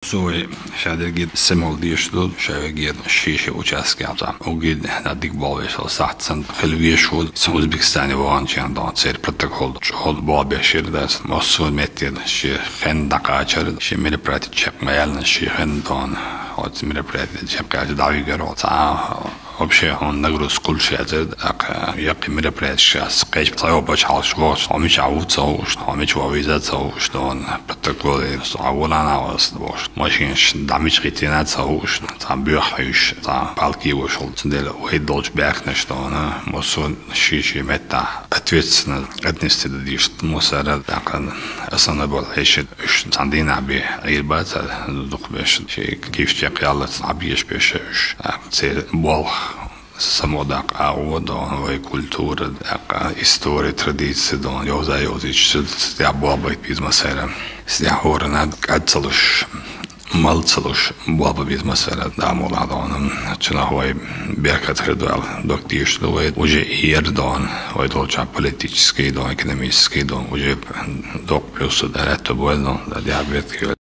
Szóval шадергид семолдишту шавегид шише участката огид надик балвешал сатсан хелвиешул с Узбекистане ванчан дан цер протокол чол балбеширдас мосул метир ши хендакачар ши мероприятие чекмаялна ши хендан от мероприятие чекач давигеро вообще он нагрузку шазер ак як мероприятие скеч цаоба чалшвош амич аутсош амич визацош дан протокол саволана вош машин damage ритинат сауш там бюхаюш там палки вошел цендел уйдолч бяхнеш дан мосул шиши мета ответственно отнести дишт мусара такан основной еще сандина би ирбата духбеш шей кифчек ялат абиеш бешеш цел бол самодак аудон вой культура така история традиции дон йозаёзич я баба бизнесера я хорна кацалуш малцалуш баба бизнесера да моладон чнахой беркат хредвал доктиш довой уже ирдон вой долча политический дон экономический дон уже док плюс да это было да диабет